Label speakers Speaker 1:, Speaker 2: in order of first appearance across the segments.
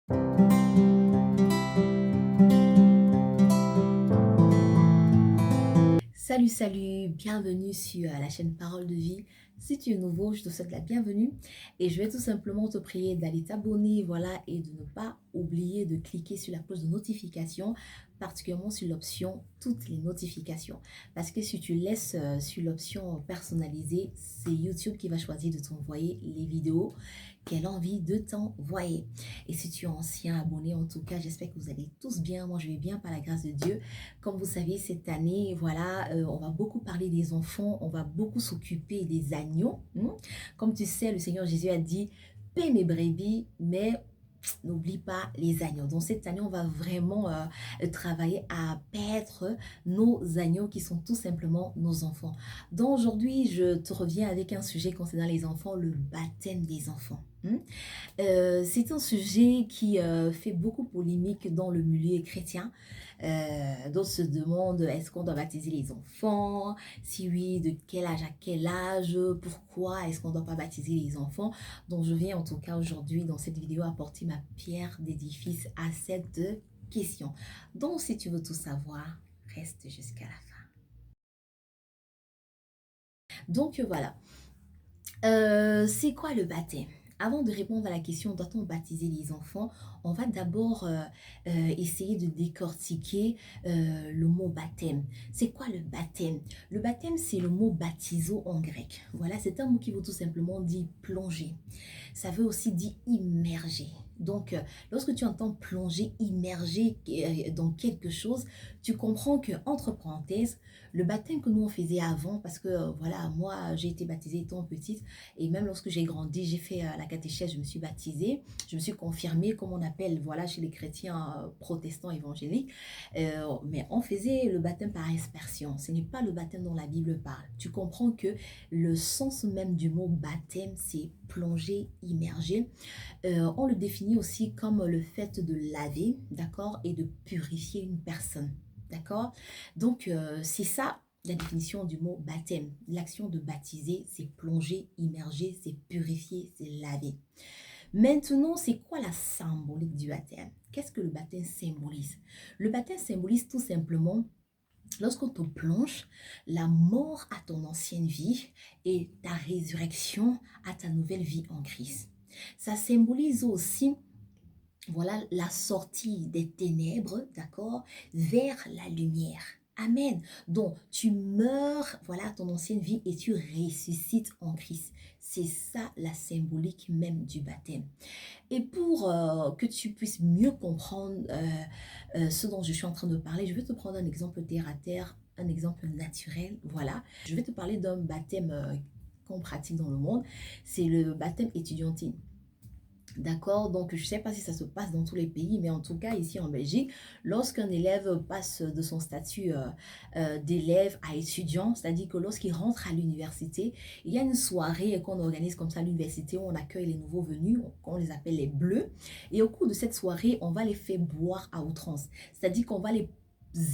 Speaker 1: Salut, salut, bienvenue sur la chaîne Parole de Vie. Si tu es nouveau, je te souhaite la bienvenue et je vais tout simplement te prier d'aller t'abonner, voilà, et de ne pas oublier de cliquer sur la cloche de notification, particulièrement sur l'option toutes les notifications. Parce que si tu laisses sur l'option personnalisée, c'est YouTube qui va choisir de t'envoyer les vidéos qu'elle a envie de t'envoyer. Et si tu es ancien abonné, en tout cas, j'espère que vous allez tous bien. Moi, je vais bien par la grâce de Dieu. Comme vous savez, cette année, voilà, on va beaucoup parler des enfants, on va beaucoup s'occuper des agneaux. Comme tu sais, le Seigneur Jésus a dit, paie mes brebis, mais n'oublie pas les agneaux. Donc cette année, on va vraiment travailler à paître nos agneaux qui sont tout simplement nos enfants. Donc aujourd'hui, je te reviens avec un sujet concernant les enfants, le baptême des enfants. C'est un sujet qui fait beaucoup polémique dans le milieu chrétien. D'autres se demandent, est-ce qu'on doit baptiser les enfants? Si oui, de quel âge à quel âge? Pourquoi est-ce qu'on ne doit pas baptiser les enfants? Donc je viens en tout cas aujourd'hui dans cette vidéo apporter ma pierre d'édifice à cette question. Donc si tu veux tout savoir, reste jusqu'à la fin. Donc voilà. C'est quoi le baptême? Avant de répondre à la question, doit-on baptiser les enfants? On va d'abord essayer de décortiquer le mot baptême. C'est quoi le baptême? Le baptême, c'est le mot baptizo en grec. Voilà, c'est un mot qui veut tout simplement dire plonger. Ça veut aussi dire immerger. Donc, lorsque tu entends plonger, immerger dans quelque chose, tu comprends que, entre parenthèses, le baptême que nous on faisait avant, parce que voilà, moi j'ai été baptisée étant petite, et même lorsque j'ai grandi, j'ai fait la catéchèse, je me suis baptisée, je me suis confirmée, comme on appelle, voilà, chez les chrétiens protestants évangéliques, mais on faisait le baptême par aspersion. Ce n'est pas le baptême dont la Bible parle. Tu comprends que le sens même du mot baptême, c'est plonger, immerger. On le définit aussi comme le fait de laver, d'accord, et de purifier une personne, d'accord. Donc, c'est ça la définition du mot baptême. L'action de baptiser, c'est plonger, immerger, c'est purifier, c'est laver. Maintenant, c'est quoi la symbolique du baptême? Qu'est-ce que le baptême symbolise? Le baptême symbolise tout simplement, lorsqu'on te plonge, la mort à ton ancienne vie et ta résurrection à ta nouvelle vie en Christ. Ça symbolise aussi, voilà, la sortie des ténèbres, d'accord, vers la lumière. Amen. Donc, tu meurs, voilà, ton ancienne vie et tu ressuscites en Christ. C'est ça la symbolique même du baptême. Et pour que tu puisses mieux comprendre ce dont je suis en train de parler, je vais te prendre un exemple terre à terre, un exemple naturel. Voilà, je vais te parler d'un baptême qu'on pratique dans le monde. C'est le baptême étudiantine. D'accord, donc je ne sais pas si ça se passe dans tous les pays, mais en tout cas ici en Belgique, lorsqu'un élève passe de son statut d'élève à étudiant, c'est-à-dire que lorsqu'il rentre à l'université, il y a une soirée qu'on organise comme ça à l'université où on accueille les nouveaux venus, on les appelle les bleus, et au cours de cette soirée, on va les faire boire à outrance, c'est-à-dire qu'on va les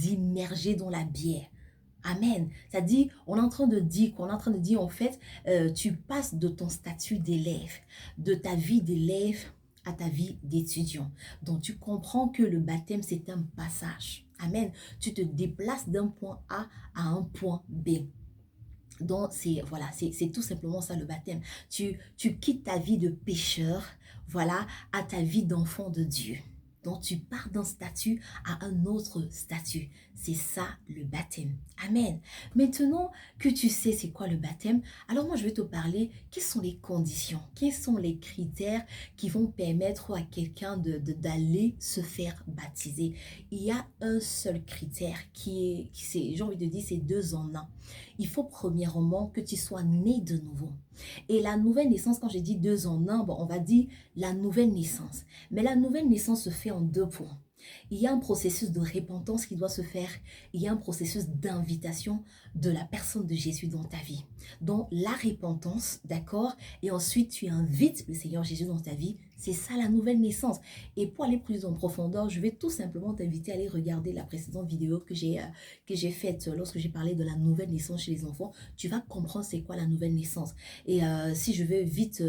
Speaker 1: immerger dans la bière. Amen. C'est-à-dire, on est en train de dire qu'on est en train de dire en fait, tu passes de ton statut d'élève, de ta vie d'élève à ta vie d'étudiant. Donc, tu comprends que le baptême, c'est un passage. Amen. Tu te déplaces d'un point A à un point B. Donc, c'est voilà, c'est tout simplement ça le baptême. Tu quittes ta vie de pécheur, voilà, à ta vie d'enfant de Dieu. Donc, tu pars d'un statut à un autre statut. C'est ça le baptême. Amen. Maintenant que tu sais c'est quoi le baptême, alors moi je vais te parler quelles sont les conditions, quels sont les critères qui vont permettre à quelqu'un d'aller se faire baptiser. Il y a un seul critère j'ai envie de dire, c'est 2 en 1. Il faut premièrement que tu sois né de nouveau. Et la nouvelle naissance, quand je dis 2 en 1, bon, on va dire la nouvelle naissance. Mais la nouvelle naissance se fait en 2 points. Il y a un processus de repentance qui doit se faire. Il y a un processus d'invitation de la personne de Jésus dans ta vie. Donc, la repentance, d'accord? Et ensuite, tu invites le Seigneur Jésus dans ta vie. C'est ça la nouvelle naissance. Et pour aller plus en profondeur, je vais tout simplement t'inviter à aller regarder la précédente vidéo que j'ai faite lorsque j'ai parlé de la nouvelle naissance chez les enfants. Tu vas comprendre c'est quoi la nouvelle naissance. Et si je vais vite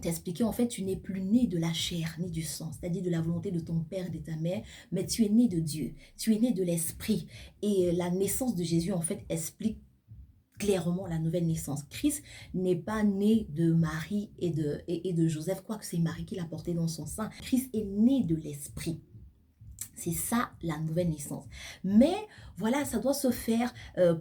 Speaker 1: t'expliquer, en fait, tu n'es plus né de la chair ni du sang, c'est-à-dire de la volonté de ton père et de ta mère, mais tu es né de Dieu, tu es né de l'Esprit. Et la naissance de Jésus, en fait, explique clairement la nouvelle naissance. Christ n'est pas né de Marie et de Joseph, quoique c'est Marie qui l'a porté dans son sein. Christ est né de l'Esprit. C'est ça la nouvelle naissance. Mais voilà, ça doit se faire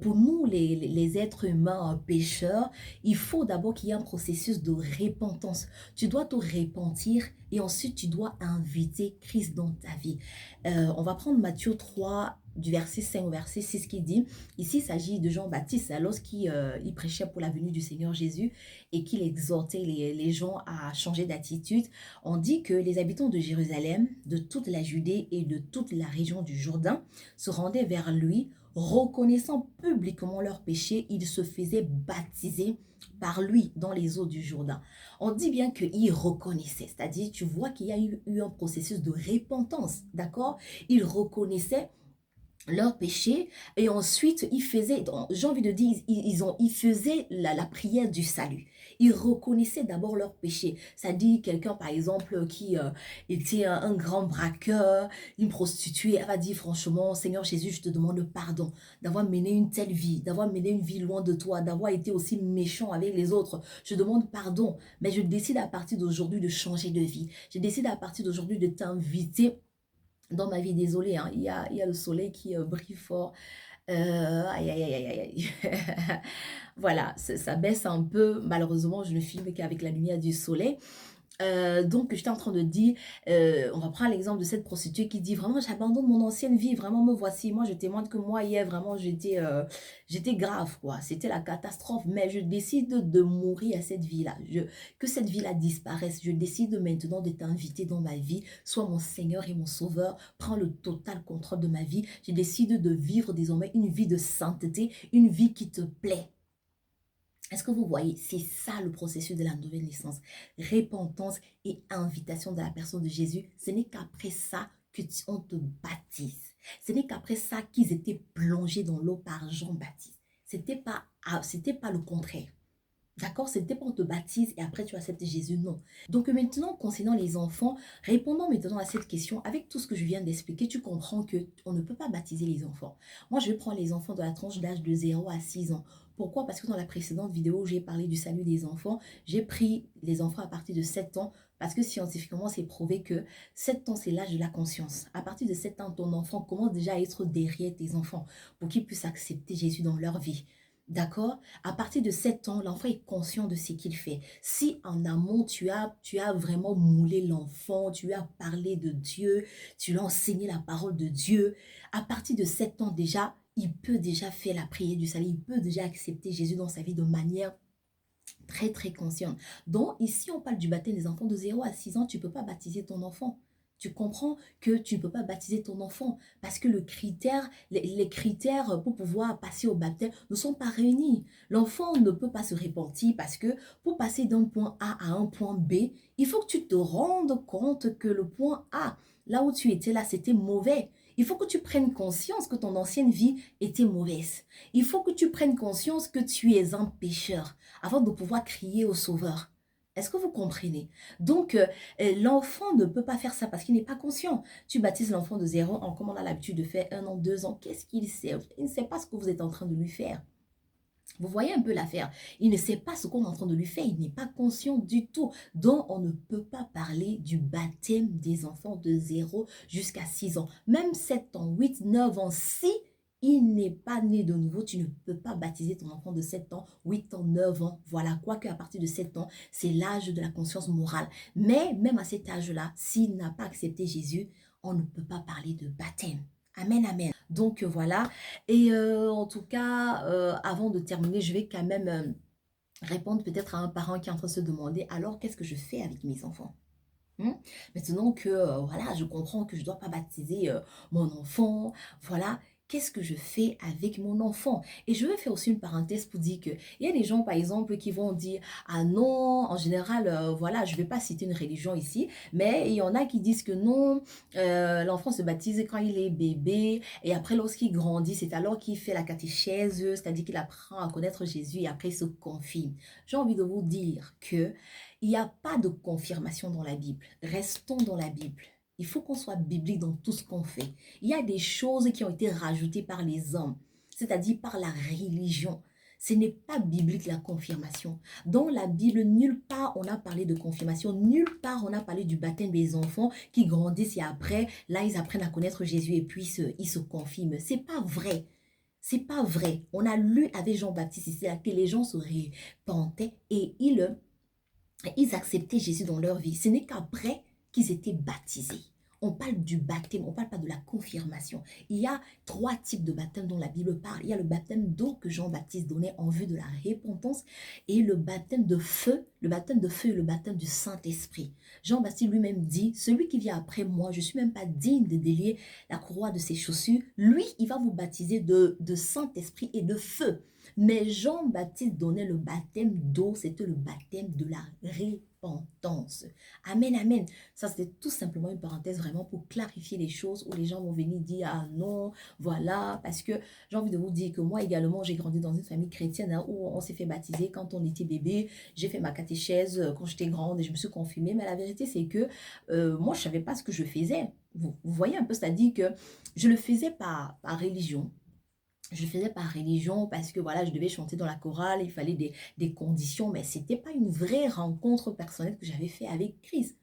Speaker 1: pour nous, les êtres humains pécheurs. Il faut d'abord qu'il y ait un processus de repentance. Tu dois te repentir et ensuite tu dois inviter Christ dans ta vie. On va prendre Matthieu 3 du verset 5 au verset 6 qui dit, ici il s'agit de Jean-Baptiste lorsqu'il il prêchait pour la venue du Seigneur Jésus et qu'il exhortait les gens à changer d'attitude. On dit que les habitants de Jérusalem, de toute la Judée et de toute la région du Jourdain se rendaient vers lui, reconnaissant publiquement leurs péchés, ils se faisaient baptiser par lui dans les eaux du Jourdain. On dit bien qu'ils reconnaissaient, c'est-à-dire tu vois qu'il y a eu un processus de repentance, d'accord? Ils reconnaissaient leurs péchés et ensuite ils faisaient, j'ai envie de dire, ils faisaient la prière du salut. Ils reconnaissaient d'abord leurs péchés. Ça dit quelqu'un par exemple qui était un grand braqueur, une prostituée, elle va dire franchement, Seigneur Jésus, je te demande pardon d'avoir mené une telle vie, d'avoir mené une vie loin de toi, d'avoir été aussi méchant avec les autres. Je demande pardon, mais je décide à partir d'aujourd'hui de changer de vie. Je décide à partir d'aujourd'hui de t'inviter dans ma vie. Désolée, hein, il y a le soleil qui brille fort. Aïe, aïe, aïe, aïe, aïe. Voilà, ça baisse un peu. Malheureusement, je ne filme qu'avec la lumière du soleil. Donc, j'étais en train de dire, on va prendre l'exemple de cette prostituée qui dit vraiment, j'abandonne mon ancienne vie, vraiment me voici. Moi, je témoigne que moi, hier, vraiment, j'étais grave, quoi. C'était la catastrophe, mais je décide de mourir à cette vie-là. Que cette vie-là disparaisse. Je décide maintenant de t'inviter dans ma vie, sois mon Seigneur et mon Sauveur. Prends le total contrôle de ma vie. Je décide de vivre désormais une vie de sainteté, une vie qui te plaît. Est-ce que vous voyez? C'est ça le processus de la nouvelle naissance. Repentance et invitation de la personne de Jésus. Ce n'est qu'après ça qu'on te baptise. Ce n'est qu'après ça qu'ils étaient plongés dans l'eau par Jean-Baptiste. C'était pas le contraire. D'accord? C'était pas on te baptise et après tu acceptes Jésus. Non. Donc maintenant, concernant les enfants, répondons maintenant à cette question. Avec tout ce que je viens d'expliquer, tu comprends qu'on ne peut pas baptiser les enfants. Moi, je vais prendre les enfants de la tranche d'âge de 0 à 6 ans. Pourquoi? Parce que dans la précédente vidéo où j'ai parlé du salut des enfants, j'ai pris les enfants à partir de 7 ans parce que scientifiquement, c'est prouvé que 7 ans, c'est l'âge de la conscience. À partir de 7 ans, ton enfant commence déjà à être derrière tes enfants pour qu'ils puissent accepter Jésus dans leur vie. D'accord? À partir de 7 ans, l'enfant est conscient de ce qu'il fait. Si en amont, tu as vraiment moulé l'enfant, tu lui as parlé de Dieu, tu lui as enseigné la parole de Dieu, à partir de 7 ans déjà, il peut déjà faire la prière du salut, il peut déjà accepter Jésus dans sa vie de manière très très consciente. Donc ici, on parle du baptême des enfants de 0 à 6 ans, tu ne peux pas baptiser ton enfant. Tu comprends que tu ne peux pas baptiser ton enfant parce que les critères pour pouvoir passer au baptême ne sont pas réunis. L'enfant ne peut pas se repentir parce que pour passer d'un point A à un point B, il faut que tu te rendes compte que le point A, là où tu étais là, c'était mauvais. Il faut que tu prennes conscience que ton ancienne vie était mauvaise. Il faut que tu prennes conscience que tu es un pécheur avant de pouvoir crier au Sauveur. Est-ce que vous comprenez? Donc, l'enfant ne peut pas faire ça parce qu'il n'est pas conscient. Tu baptises l'enfant de 0 ans, comme on a l'habitude de faire 1 an, 2 ans. Qu'est-ce qu'il sait? Il ne sait pas ce que vous êtes en train de lui faire. Vous voyez un peu l'affaire. Il ne sait pas ce qu'on est en train de lui faire. Il n'est pas conscient du tout. Donc, on ne peut pas parler du baptême des enfants de 0 jusqu'à 6 ans. Même 7 ans, 8, 9 ans, si il n'est pas né de nouveau, tu ne peux pas baptiser ton enfant de 7 ans, 8 ans, 9 ans. Voilà, quoique à partir de 7 ans, c'est l'âge de la conscience morale. Mais même à cet âge-là, s'il n'a pas accepté Jésus, on ne peut pas parler de baptême. Amen, amen. Donc voilà, et en tout cas, avant de terminer, je vais quand même répondre peut-être à un parent qui est en train de se demander, alors qu'est-ce que je fais avec mes enfants? Maintenant que voilà, je comprends que je ne dois pas baptiser mon enfant, voilà, qu'est-ce que je fais avec mon enfant? Et je vais faire aussi une parenthèse pour dire qu'il y a des gens, par exemple, qui vont dire, ah non, en général, voilà, je ne vais pas citer une religion ici, mais il y en a qui disent que non, l'enfant se baptise quand il est bébé, et après, lorsqu'il grandit, c'est alors qu'il fait la catéchèse, c'est-à-dire qu'il apprend à connaître Jésus, et après, il se confie. J'ai envie de vous dire que Il n'y a pas de confirmation dans la Bible. Restons dans la Bible. Il faut qu'on soit biblique dans tout ce qu'on fait. Il y a des choses qui ont été rajoutées par les hommes, c'est-à-dire par la religion. Ce n'est pas biblique la confirmation. Dans la Bible, nulle part on a parlé de confirmation, nulle part on a parlé du baptême des enfants qui grandissent et après, là, ils apprennent à connaître Jésus et puis ils se confirment. C'est pas vrai. C'est pas vrai. On a lu avec Jean-Baptiste ici là, que les gens se repentaient et ils acceptaient Jésus dans leur vie. Ce n'est qu'après qu'ils étaient baptisés. On parle du baptême, on ne parle pas de la confirmation. Il y a trois types de baptême dont la Bible parle. Il y a le baptême d'eau que Jean-Baptiste donnait en vue de la repentance et le baptême de feu, et le baptême du Saint-Esprit. Jean-Baptiste lui-même dit, celui qui vient après moi, je ne suis même pas digne de délier la courroie de ses chaussures. Lui, il va vous baptiser de Saint-Esprit et de feu. Mais Jean-Baptiste donnait le baptême d'eau, c'était le baptême de la repentance. Amen, amen. Ça, c'était tout simplement une parenthèse vraiment pour clarifier les choses où les gens vont venir dire, ah non, voilà, parce que j'ai envie de vous dire que moi également, j'ai grandi dans une famille chrétienne hein, où on s'est fait baptiser quand on était bébé. J'ai fait ma catéchèse quand j'étais grande et je me suis confirmée. Mais la vérité, c'est que moi, je ne savais pas ce que je faisais. Vous voyez un peu, c'est-à-dire que je le faisais par religion. Je faisais par religion parce que voilà, je devais chanter dans la chorale, il fallait des conditions, mais ce n'était pas une vraie rencontre personnelle que j'avais fait avec Christ.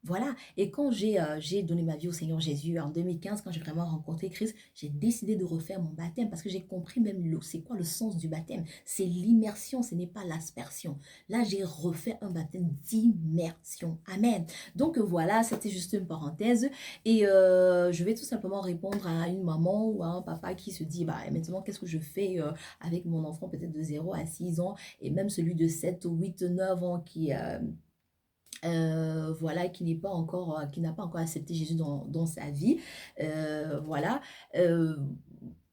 Speaker 1: Voilà, et quand j'ai donné ma vie au Seigneur Jésus en 2015, quand j'ai vraiment rencontré Christ, j'ai décidé de refaire mon baptême parce que j'ai compris même c'est quoi le sens du baptême. C'est l'immersion, ce n'est pas l'aspersion. Là, j'ai refait un baptême d'immersion. Amen. Donc voilà, c'était juste une parenthèse. Et je vais tout simplement répondre à une maman ou à un papa qui se dit, bah maintenant, qu'est-ce que je fais avec mon enfant peut-être de 0 à 6 ans et même celui de 7, 8, 9 ans voilà, qui n'a pas encore accepté Jésus dans sa vie. Voilà. Euh,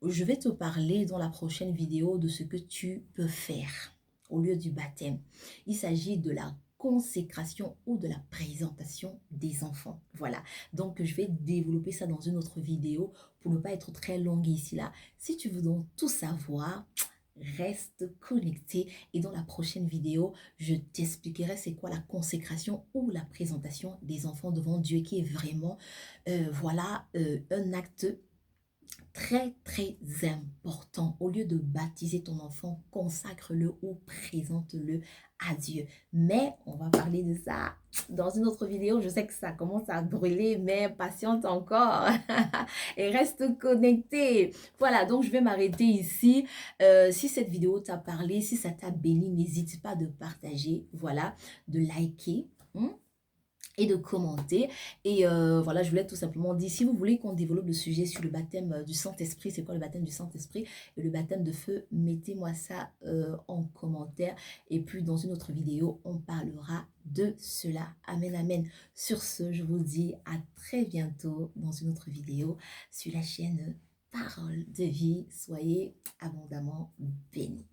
Speaker 1: je vais te parler dans la prochaine vidéo de ce que tu peux faire au lieu du baptême. Il s'agit de la consécration ou de la présentation des enfants. Voilà. Donc, je vais développer ça dans une autre vidéo pour ne pas être très longue ici là. Si tu veux donc tout savoir, reste connecté et dans la prochaine vidéo, je t'expliquerai c'est quoi la consécration ou la présentation des enfants devant Dieu qui est vraiment, voilà, un acte très très important. Au lieu de baptiser ton enfant, consacre-le ou présente-le à Dieu. Mais on va parler de ça dans une autre vidéo. Je sais que ça commence à brûler, mais patiente encore et reste connecté. Voilà, donc je vais m'arrêter ici. Si cette vidéo t'a parlé, si ça t'a béni, n'hésite pas de partager, voilà, de liker. Et de commenter. Et voilà, je voulais tout simplement dire, si vous voulez qu'on développe le sujet sur le baptême du Saint-Esprit, c'est quoi le baptême du Saint-Esprit et le baptême de feu, mettez-moi ça en commentaire. Et puis dans une autre vidéo, on parlera de cela. Amen, amen. Sur ce, je vous dis à très bientôt dans une autre vidéo sur la chaîne Parole de vie. Soyez abondamment bénis.